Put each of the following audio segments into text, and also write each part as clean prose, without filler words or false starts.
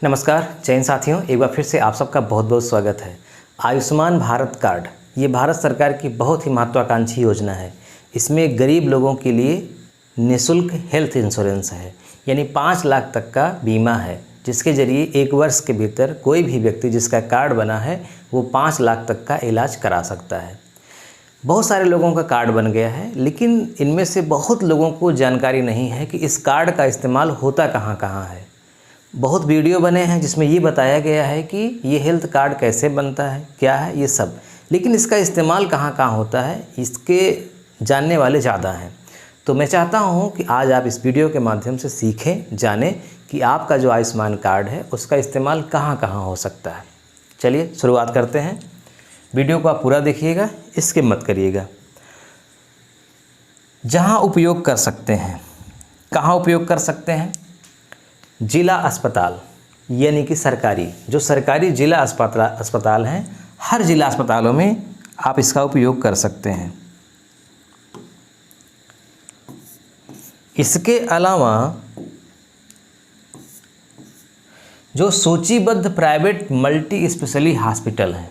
नमस्कार जैन साथियों, एक बार फिर से आप सबका बहुत बहुत स्वागत है। आयुष्मान भारत कार्ड ये भारत सरकार की बहुत ही महत्वाकांक्षी योजना है। इसमें गरीब लोगों के लिए निःशुल्क हेल्थ इंश्योरेंस है, यानी 5 लाख तक का बीमा है, जिसके ज़रिए 1 वर्ष के भीतर कोई भी व्यक्ति जिसका कार्ड बना है वो 5 लाख तक का इलाज करा सकता है। बहुत सारे लोगों का कार्ड बन गया है, लेकिन इनमें से बहुत लोगों को जानकारी नहीं है कि इस कार्ड का इस्तेमाल होता कहाँ कहाँ है। बहुत वीडियो बने हैं जिसमें ये बताया गया है कि ये हेल्थ कार्ड कैसे बनता है, क्या है ये सब, लेकिन इसका इस्तेमाल कहाँ कहाँ होता है इसके जानने वाले ज़्यादा हैं। तो मैं चाहता हूँ कि आज आप इस वीडियो के माध्यम से सीखें, जानें कि आपका जो आयुष्मान कार्ड है उसका इस्तेमाल कहाँ कहाँ हो सकता है। चलिए शुरुआत करते हैं। वीडियो को आप पूरा देखिएगा, स्किप मत करिएगा। जहाँ उपयोग कर सकते हैं, कहाँ उपयोग कर सकते हैं? जिला अस्पताल, यानी कि सरकारी जो सरकारी जिला अस्पताल हैं, हर जिला अस्पतालों में आप इसका उपयोग कर सकते हैं। इसके अलावा जो सूचीबद्ध प्राइवेट मल्टी स्पेशलिटी हॉस्पिटल हैं,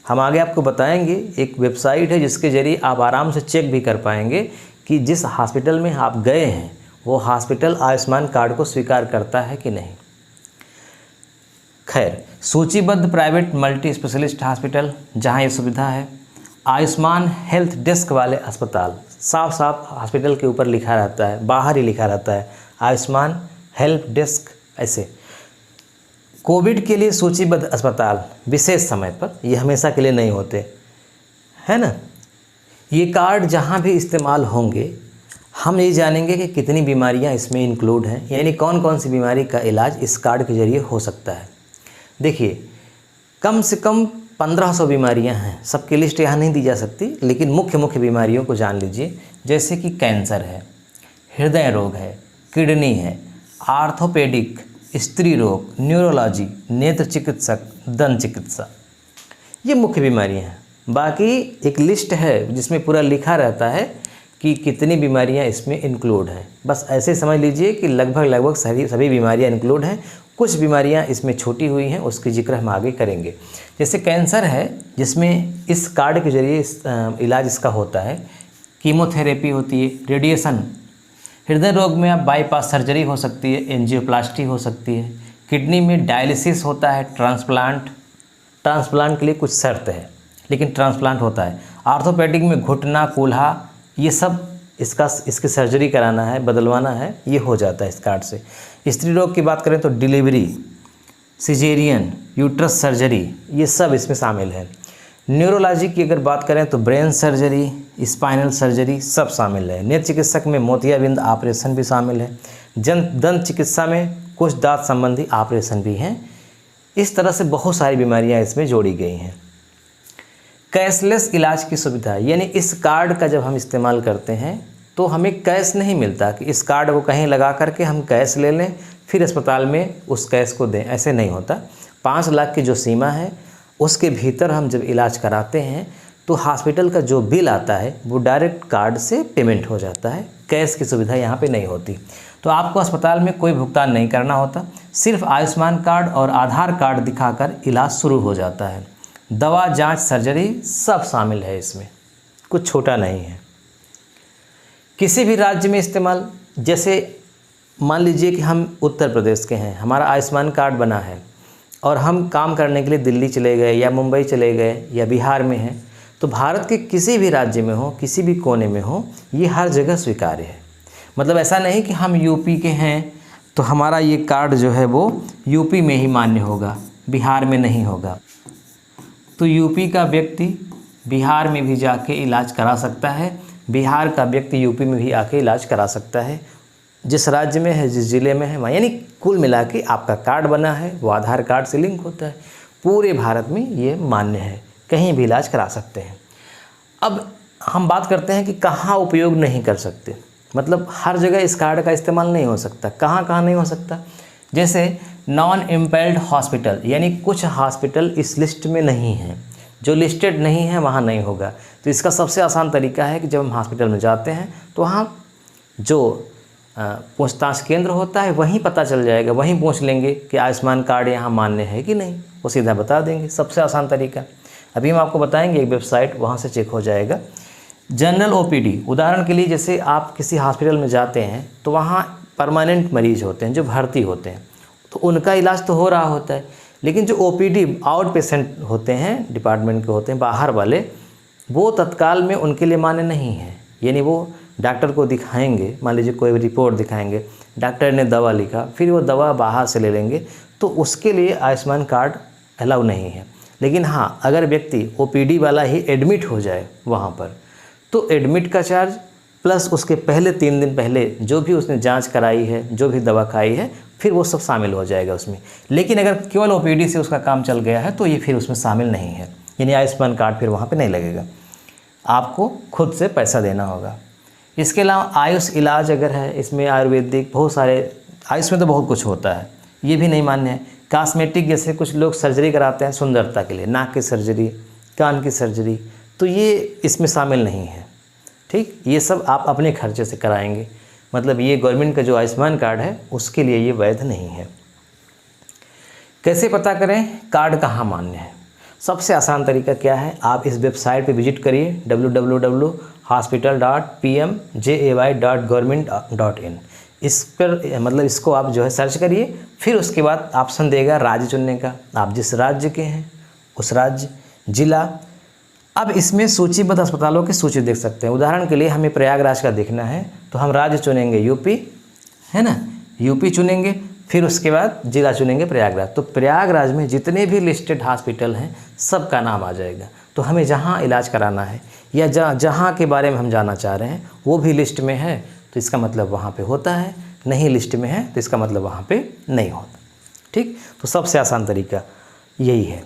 हम आगे आपको बताएंगे। एक वेबसाइट है जिसके ज़रिए आप आराम से चेक भी कर पाएंगे कि जिस हॉस्पिटल में आप गए हैं वो हॉस्पिटल आयुष्मान कार्ड को स्वीकार करता है कि नहीं। खैर, सूचीबद्ध प्राइवेट मल्टी स्पेशलिस्ट हॉस्पिटल जहां ये सुविधा है। आयुष्मान हेल्थ डेस्क वाले अस्पताल, साफ साफ हॉस्पिटल के ऊपर लिखा रहता है, बाहर ही लिखा रहता है आयुष्मान हेल्थ डेस्क। ऐसे कोविड के लिए सूचीबद्ध अस्पताल विशेष समय पर, ये हमेशा के लिए नहीं होते, है ना। ये कार्ड जहाँ भी इस्तेमाल होंगे हम ये जानेंगे कि कितनी बीमारियां इसमें इंक्लूड हैं, यानी कौन कौन सी बीमारी का इलाज इस कार्ड के ज़रिए हो सकता है। देखिए, कम से कम 1500 बीमारियां हैं, सबकी लिस्ट यहाँ नहीं दी जा सकती, लेकिन मुख्य मुख्य बीमारियों को जान लीजिए। जैसे कि कैंसर है, हृदय रोग है, किडनी है, आर्थोपेडिक, स्त्री रोग, न्यूरोलॉजी, नेत्र चिकित्सक, दंत चिकित्सा, ये मुख्य बीमारियाँ हैं। बाकी एक लिस्ट है जिसमें पूरा लिखा रहता है कि कितनी बीमारियां इसमें इंक्लूड हैं। बस ऐसे समझ लीजिए कि लगभग सभी बीमारियां इंक्लूड हैं। कुछ बीमारियां इसमें छूटी हुई हैं, उसकी जिक्र हम आगे करेंगे। जैसे कैंसर है, जिसमें इस कार्ड के जरिए इलाज इसका होता है। कीमोथेरेपी होती है, रेडिएशन। हृदय रोग में आप बाईपास सर्जरी हो सकती है, एंजियोप्लास्टी हो सकती है। किडनी में डायलिसिस होता है, ट्रांसप्लांट के लिए कुछ शर्त है, लेकिन ट्रांसप्लांट होता है। आर्थोपेडिक में घुटना, कूल्हा, ये सब इसकी सर्जरी कराना है, बदलवाना है, ये हो जाता है इस कार्ड से। स्त्री रोग की बात करें तो डिलीवरी, सिजेरियन, यूट्रस सर्जरी, ये सब इसमें शामिल है। न्यूरोलॉजी की अगर बात करें तो ब्रेन सर्जरी, स्पाइनल सर्जरी सब शामिल है। नेत्र चिकित्सक में मोतियाबिंद ऑपरेशन भी शामिल है। दंत चिकित्सा में कुछ दांत संबंधी ऑपरेशन भी हैं। इस तरह से बहुत सारी बीमारियां इसमें जोड़ी गई हैं। कैशलेस इलाज की सुविधा, यानी इस कार्ड का जब हम इस्तेमाल करते हैं तो हमें कैश नहीं मिलता कि इस कार्ड को कहीं लगा करके हम कैश ले लें फिर अस्पताल में उस कैश को दें, ऐसे नहीं होता। 5 लाख की जो सीमा है उसके भीतर हम जब इलाज कराते हैं तो हॉस्पिटल का जो बिल आता है वो डायरेक्ट कार्ड से पेमेंट हो जाता है। कैश की सुविधा यहाँ पे नहीं होती। तो आपको अस्पताल में कोई भुगतान नहीं करना होता, सिर्फ आयुष्मान कार्ड और आधार कार्ड दिखाकर इलाज शुरू हो जाता है। दवा, जांच, सर्जरी सब शामिल है इसमें, कुछ छोटा नहीं है। किसी भी राज्य में इस्तेमाल, जैसे मान लीजिए कि हम उत्तर प्रदेश के हैं, हमारा आयुष्मान कार्ड बना है और हम काम करने के लिए दिल्ली चले गए या मुंबई चले गए या बिहार में हैं, तो भारत के किसी भी राज्य में हो, किसी भी कोने में हो, ये हर जगह स्वीकार्य है। मतलब ऐसा नहीं कि हम यूपी के हैं तो हमारा ये कार्ड जो है वो यूपी में ही मान्य होगा, बिहार में नहीं होगा। तो यूपी का व्यक्ति बिहार में भी जाके इलाज करा सकता है, बिहार का व्यक्ति यूपी में भी आके इलाज करा सकता है। जिस राज्य में है, जिस ज़िले में है वहाँ, यानी कुल मिला के आपका कार्ड बना है वो आधार कार्ड से लिंक होता है। पूरे भारत में ये मान्य है, कहीं भी इलाज करा सकते हैं। अब हम बात करते हैं कि कहाँ उपयोग नहीं कर सकते, मतलब हर जगह इस कार्ड का इस्तेमाल नहीं हो सकता। कहाँ कहाँ नहीं हो सकता? जैसे नॉन इम्पेल्ड हॉस्पिटल, यानी कुछ हॉस्पिटल इस लिस्ट में नहीं हैं, जो लिस्टेड नहीं है वहाँ नहीं होगा। तो इसका सबसे आसान तरीका है कि जब हम हॉस्पिटल में जाते हैं तो वहाँ जो पूछताछ केंद्र होता है, वहीं पता चल जाएगा, वहीं पूछ लेंगे कि आयुष्मान कार्ड यहाँ मान्य है कि नहीं, वो सीधा बता देंगे। सबसे आसान तरीका अभी हम आपको बताएंगे, एक वेबसाइट, वहाँ से चेक हो जाएगा। जनरल ओपीडी, उदाहरण के लिए जैसे आप किसी हॉस्पिटल में जाते हैं तो वहाँ परमानेंट मरीज होते हैं जो भर्ती होते हैं, तो उनका इलाज तो हो रहा होता है, लेकिन जो ओपीडी आउट पेशेंट होते हैं, डिपार्टमेंट के होते हैं, बाहर वाले, वो तत्काल में उनके लिए मान्य नहीं है। यानी वो डॉक्टर को दिखाएंगे, मान लीजिए कोई रिपोर्ट दिखाएंगे, डॉक्टर ने दवा लिखा, फिर वो दवा बाहर से ले लेंगे, तो उसके लिए आयुष्मान कार्ड अलाउ नहीं है। लेकिन हाँ, अगर व्यक्ति ओपीडी वाला ही एडमिट हो जाए वहाँ पर, तो एडमिट का चार्ज प्लस उसके पहले 3 दिन पहले जो भी उसने जांच कराई है, जो भी दवा खाई है, फिर वो सब शामिल हो जाएगा उसमें। लेकिन अगर केवल ओपीडी से उसका काम चल गया है तो ये फिर उसमें शामिल नहीं है, यानी आयुष्मान कार्ड फिर वहाँ पे नहीं लगेगा, आपको खुद से पैसा देना होगा। इसके अलावा आयुष इलाज अगर है, इसमें आयुर्वेदिक बहुत सारे, आयुष में तो बहुत कुछ होता है, ये भी नहीं मान्य है। कॉस्मेटिक, जैसे कुछ लोग सर्जरी कराते हैं सुंदरता के लिए, नाक की सर्जरी, कान की सर्जरी, तो ये इसमें शामिल नहीं है। ठीक, ये सब आप अपने खर्चे से कराएंगे, मतलब ये गवर्नमेंट का जो आयुष्मान कार्ड है उसके लिए ये वैध नहीं है। कैसे पता करें कार्ड कहाँ मान्य है? सबसे आसान तरीका क्या है, आप इस वेबसाइट पे विजिट करिए www.hospital.pmjay.government.in। इस पर मतलब इसको आप जो है सर्च करिए, फिर उसके बाद ऑप्शन देगा राज्य चुनने का, आप जिस राज्य के हैं उस राज्य, जिला। अब इसमें सूचीबद्ध अस्पतालों की सूची देख सकते हैं। उदाहरण के लिए हमें प्रयागराज का देखना है तो हम राज्य चुनेंगे यूपी, है ना, यूपी चुनेंगे, फिर उसके बाद जिला चुनेंगे प्रयागराज। तो प्रयागराज में जितने भी लिस्टेड हॉस्पिटल हैं सब का नाम आ जाएगा। तो हमें जहाँ इलाज कराना है या जहाँ के बारे में हम जानना चाह रहे हैं वो भी लिस्ट में है तो इसका मतलब वहाँ पे होता है, नहीं लिस्ट में है तो इसका मतलब वहाँ पे नहीं होता। ठीक, तो सबसे आसान तरीका यही है।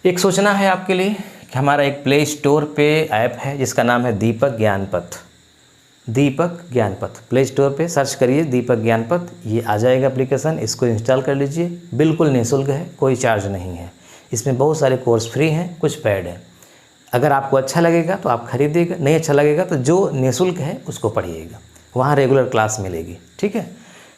एक सोचना है आपके लिए कि हमारा एक प्ले स्टोर पे ऐप है जिसका नाम है दीपक ज्ञानपथ। दीपक ज्ञानपथ, प्ले स्टोर पे सर्च करिए दीपक ज्ञानपथ, ये आ जाएगा एप्लीकेशन। इसको इंस्टॉल कर लीजिए, बिल्कुल निःशुल्क है, कोई चार्ज नहीं है। इसमें बहुत सारे कोर्स फ्री हैं, कुछ पेड है। अगर आपको अच्छा लगेगा तो आप खरीदिएगा, नहीं अच्छा लगेगा तो जो निःशुल्क है उसको पढ़िएगा, वहाँ रेगुलर क्लास मिलेगी। ठीक है,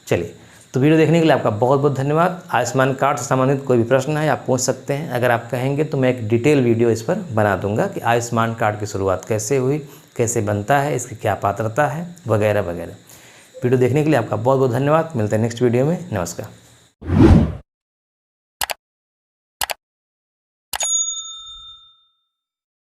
चलिए, तो वीडियो देखने के लिए आपका बहुत बहुत धन्यवाद। आयुष्मान कार्ड से संबंधित कोई भी प्रश्न है आप पूछ सकते हैं। अगर आप कहेंगे तो मैं एक डिटेल वीडियो इस पर बना दूंगा कि आयुष्मान कार्ड की शुरुआत कैसे हुई, कैसे बनता है, इसकी क्या पात्रता है, वगैरह वगैरह। वीडियो देखने के लिए आपका बहुत बहुत धन्यवाद। मिलते हैं नेक्स्ट वीडियो में। नमस्कार।